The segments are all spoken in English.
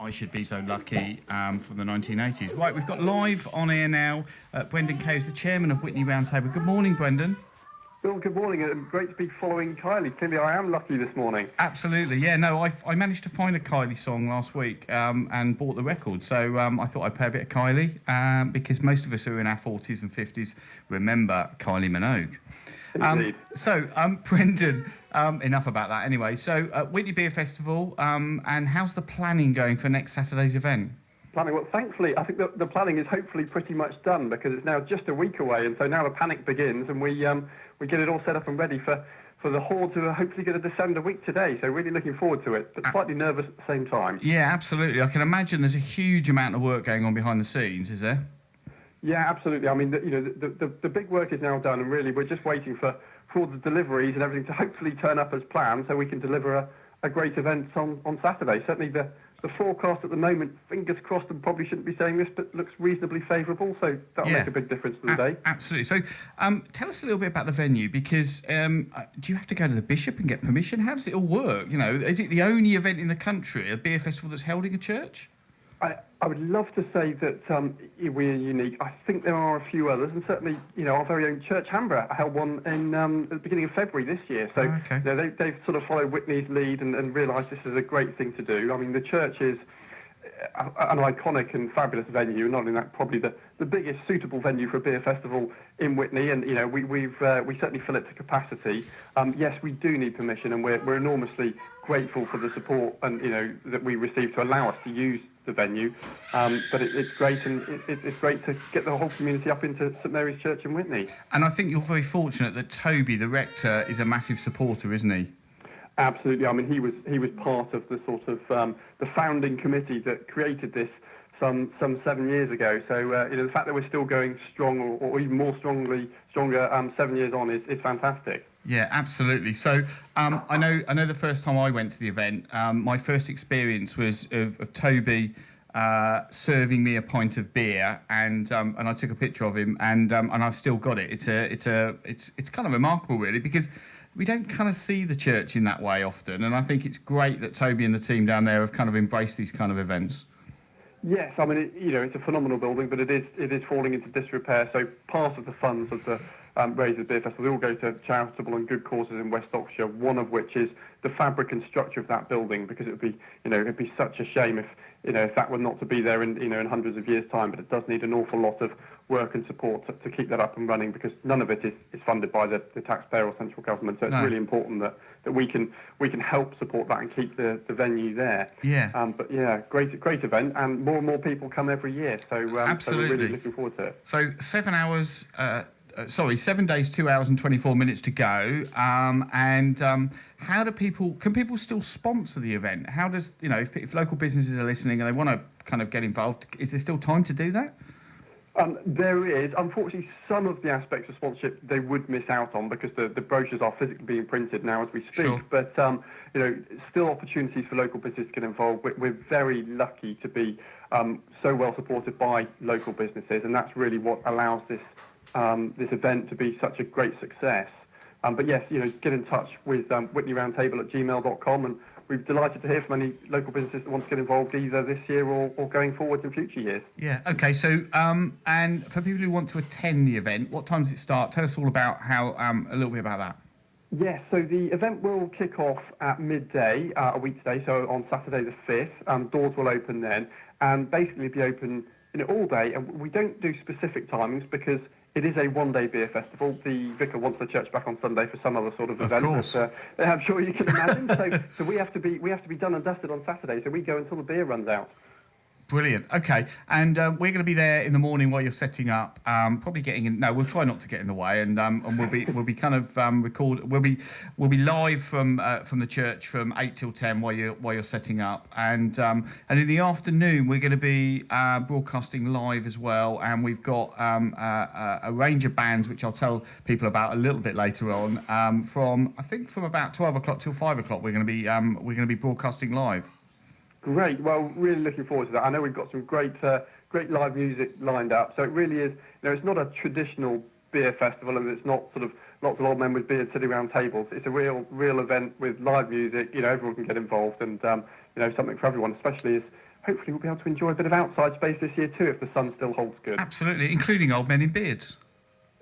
I Should Be So Lucky from the 1980s. Right, we've got live on air now Brendan Kay, the chairman of Witney Roundtable. Good morning, Brendan. Bill, good morning, and great to be following Kylie. Clearly, I am lucky this morning. Absolutely, yeah. No, I managed to find a Kylie song last week and bought the record, so I thought I'd play a bit of Kylie because most of us who are in our 40s and 50s remember Kylie Minogue. Indeed. Brendan, enough about that anyway. So, Witney Beer Festival, and how's the planning going for next Saturday's event? Planning, well, thankfully, I think the planning is hopefully pretty much done because it's now just a week away, and so now the panic begins, and we get it all set up and ready for the horde to hopefully get a descend a week today. So really looking forward to it, but slightly nervous at the same time. Yeah, absolutely. I can imagine there's a huge amount of work going on behind the scenes, is there? Yeah, absolutely. I mean, the big work is now done, and really we're just waiting for all the deliveries and everything to hopefully turn up as planned, so we can deliver a great event on Saturday. Certainly the forecast at the moment, fingers crossed, and probably shouldn't be saying this, but looks reasonably favourable, so that'll make a big difference to the day. Absolutely. So tell us a little bit about the venue, because do you have to go to the bishop and get permission? How does it all work? You know, is it the only event in the country, a beer festival that's held in a church? I would love to say that we're unique. I think there are a few others, and certainly, our very own Church Hamborough held one in at the beginning of February this year. So they've sort of followed Witney's lead and realised this is a great thing to do. I mean, the church is an iconic and fabulous venue, not only that, probably the biggest suitable venue for a beer festival in Witney, and we certainly fill it to capacity. Yes, we do need permission, and we're enormously grateful for the support and that we receive to allow us to use the venue, but it's great, and it's great to get the whole community up into St Mary's Church in Witney. And I think you're very fortunate that Toby, the rector, is a massive supporter, isn't he? Absolutely. I mean, he was part of the sort of the founding committee that created this some 7 years ago. So the fact that we're still going strong, or even more stronger 7 years on, is fantastic. Yeah, absolutely. So I know the first time I went to the event, my first experience was of Toby serving me a pint of beer, and I took a picture of him, and I've still got it. It's kind of remarkable, really, because we don't kind of see the church in that way often, and I think it's great that Toby and the team down there have kind of embraced these kind of events. Yes, I mean, it's a phenomenal building, but it is falling into disrepair. So part of the funds of the Raisers Beer Festival, they all go to charitable and good causes in West Oxfordshire. One of which is the fabric and structure of that building, because it'd be such a shame if that were not to be there in hundreds of years' time. But it does need an awful lot of work and support to keep that up and running, because none of it is funded by the taxpayer or central government. So it's really important that we can help support that and keep the venue there. Yeah. But yeah, great event, and more people come every year. So absolutely, so we're really looking forward to it. So 7 days, 2 hours and 24 minutes to go. How do can people still sponsor the event? How does, if local businesses are listening and they want to kind of get involved, is there still time to do that? There is. Unfortunately, some of the aspects of sponsorship they would miss out on, because the brochures are physically being printed now as we speak. Sure. But still opportunities for local businesses to get involved. We're very lucky to be so well supported by local businesses, and that's really what allows this event to be such a great success. But yes, get in touch with witneyroundtable@gmail.com, and we're delighted to hear from any local businesses that want to get involved either this year or going forward in future years. Yeah, okay, so and for people who want to attend the event, what time does it start? Tell us all about a little bit about that. Yes, so the event will kick off at midday, a weekday, so on Saturday the 5th. Doors will open then, and basically be open all day, and we don't do specific timings because it is a one-day beer festival. The vicar wants the church back on Sunday for some other sort of event. Of course. I'm sure you can imagine. So we have to be done and dusted on Saturday. So we go until the beer runs out. Brilliant. Okay, and we're going to be there in the morning while you're setting up. Probably getting in. No, we'll try not to get in the way, and we'll be kind of record. We'll be live from the church from 8 till 10 while you're setting up, and in the afternoon we're going to be broadcasting live as well, and we've got a range of bands which I'll tell people about a little bit later on. From about 12 o'clock till 5 o'clock we're going to be broadcasting live. Great. Well, really looking forward to that. I know we've got some great live music lined up. So it really is, it's not a traditional beer festival, and it's not sort of lots of old men with beards sitting around tables. It's a real event with live music. Everyone can get involved, and something for everyone, especially as hopefully we'll be able to enjoy a bit of outside space this year too, if the sun still holds good. Absolutely, including old men in beards.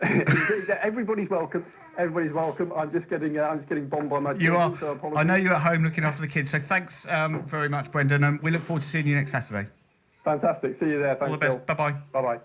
Everybody's welcome. Everybody's welcome. I'm just getting bombed by my children. You are. So I know you're at home looking after the kids. So thanks very much, Brendan, and we look forward to seeing you next Saturday. Fantastic. See you there. Thanks, all the best. Bill. Bye bye. Bye bye.